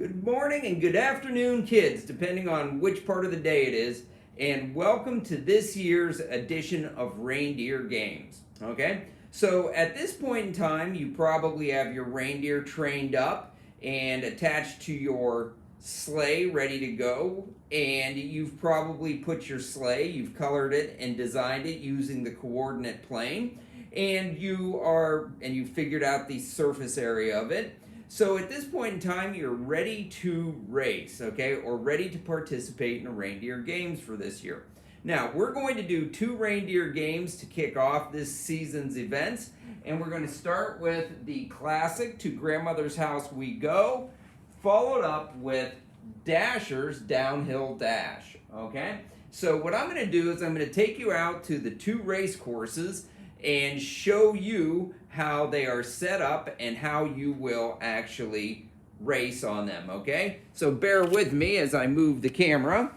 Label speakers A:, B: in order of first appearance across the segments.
A: Good morning and good afternoon, kids, depending on which part of the day it is, and welcome to this year's edition of Reindeer Games. Okay, so at this point in time, you probably have your reindeer trained up and attached to your sleigh ready to go, and you've probably put your sleigh, you've colored it and designed it using the coordinate plane, and you've figured out the surface area of it. So at this point in time, you're ready to race, okay, or ready to participate in reindeer games for this year. Now, we're going to do 2 reindeer games to kick off this season's events, and we're going to start with the classic To Grandmother's House We Go, followed up with Dasher's Downhill Dash, okay? So what I'm going to do is I'm going to take you out to the 2 race courses and show you how they are set up and how you will actually race on them, okay? So bear with me as I move the camera.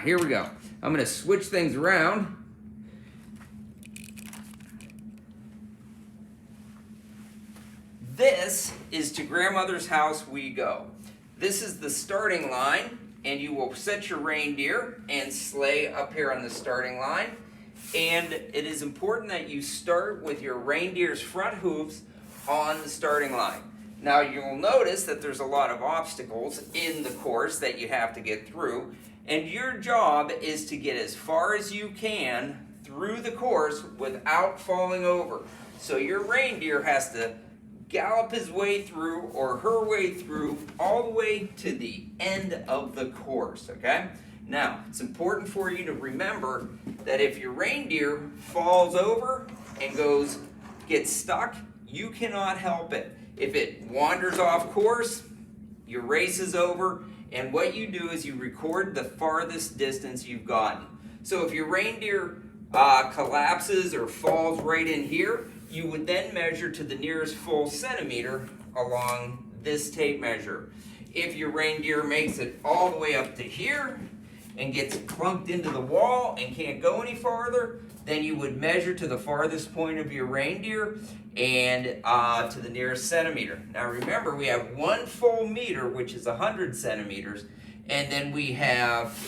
A: Here we go. I'm going to switch things around. This is To Grandmother's House We Go. This is the starting line, and you will set your reindeer and sleigh up here on the starting line. And it is important that you start with your reindeer's front hooves on the starting line. Now you'll notice that there's a lot of obstacles in the course that you have to get through, and your job is to get as far as you can through the course without falling over. So your reindeer has to gallop his way through or her way through all the way to the end of the course, okay? Now, it's important for you to remember that if your reindeer falls over and gets stuck, you cannot help it. If it wanders off course, your race is over, and what you do is you record the farthest distance you've gotten. So if your reindeer collapses or falls right in here, you would then measure to the nearest full centimeter along this tape measure. If your reindeer makes it all the way up to here and gets clunked into the wall and can't go any farther, then you would measure to the farthest point of your reindeer and to the nearest centimeter. Now remember, we have 1 full meter, which is 100 centimeters, and then we have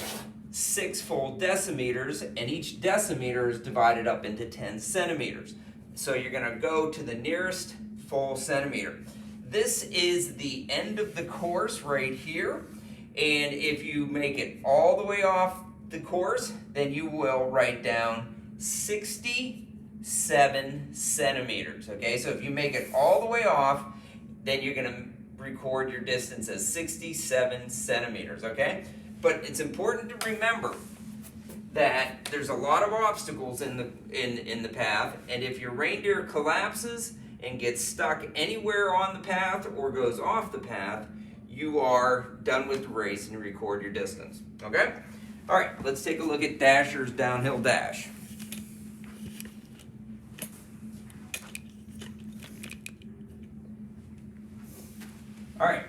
A: 6 full decimeters, and each decimeter is divided up into 10 centimeters. So you're going to go to the nearest full centimeter. This is the end of the course right here. And if you make it all the way off the course, then you will write down 67 centimeters. Okay, so if you make it all the way off, then you're going to record your distance as 67 centimeters. Okay, but it's important to remember that there's a lot of obstacles in the path, and if your reindeer collapses and gets stuck anywhere on the path or goes off the path, you are done with the race and record your distance. Okay? All right, let's take a look at Dasher's Downhill Dash. All right.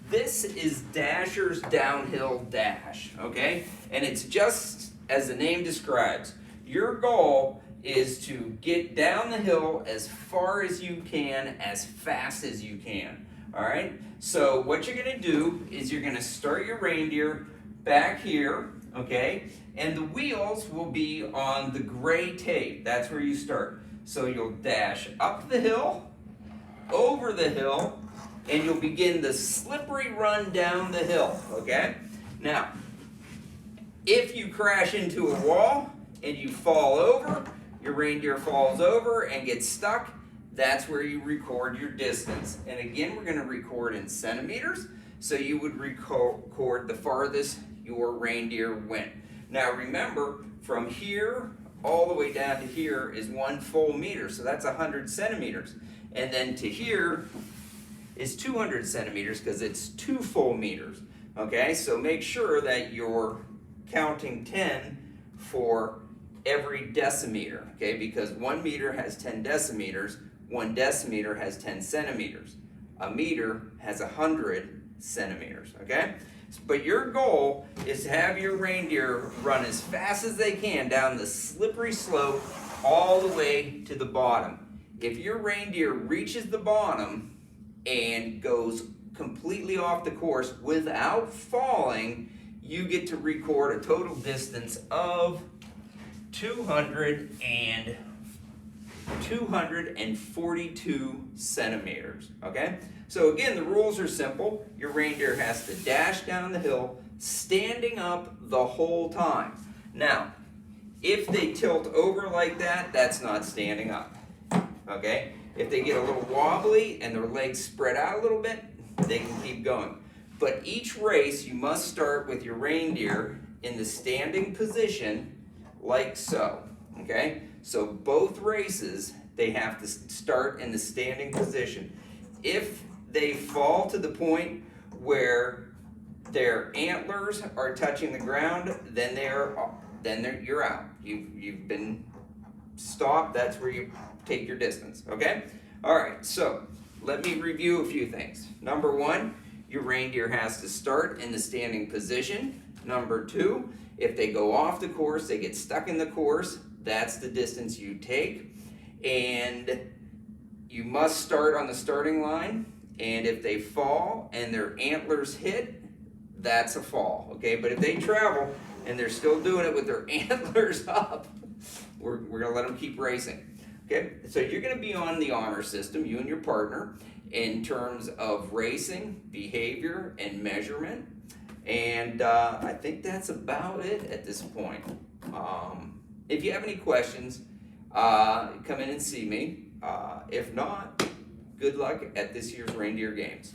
A: This is Dasher's Downhill Dash, okay? And it's just as the name describes. Your goal is to get down the hill as far as you can, as fast as you can, all right? So what you're gonna do is you're gonna start your reindeer back here, okay? And the wheels will be on the gray tape. That's where you start. So you'll dash up the hill, over the hill, and you'll begin the slippery run down the hill, okay? Now, if you crash into a wall and you fall over, your reindeer falls over and gets stuck, that's where you record your distance. And again, we're gonna record in centimeters, so you would record the farthest your reindeer went. Now remember, from here all the way down to here is 1 full meter, so that's 100 centimeters. And then to here is 200 centimeters because it's 2 full meters. Okay, so make sure that you're counting 10 for every decimeter, okay, because 1 meter has 10 decimeters, 1 decimeter has 10 centimeters. A meter has 100 centimeters, okay? But your goal is to have your reindeer run as fast as they can down the slippery slope all the way to the bottom. if your reindeer reaches the bottom and goes completely off the course without falling, you get to record a total distance of 242 centimeters, okay? So again, the rules are simple. Your reindeer has to dash down the hill, standing up the whole time. Now, if they tilt over like that, that's not standing up, okay? If they get a little wobbly and their legs spread out a little bit, they can keep going. But each race, you must start with your reindeer in the standing position like so, okay? So both races, they have to start in the standing position. If they fall to the point where their antlers are touching the ground, then you're out. You've been stopped. That's where you take your distance, okay? All right, so let me review a few things. Number one, your reindeer has to start in the standing position. Number two, if they go off the course, they get stuck in the course, that's the distance you take. And you must start on the starting line. And if they fall and their antlers hit, that's a fall, okay? But if they travel and they're still doing it with their antlers up, we're gonna let them keep racing, okay? So you're gonna be on the honor system, you and your partner, in terms of racing, behavior, and measurement. And I think that's about it at this point. If you have any questions, come in and see me. If not, good luck at this year's Reindeer Games.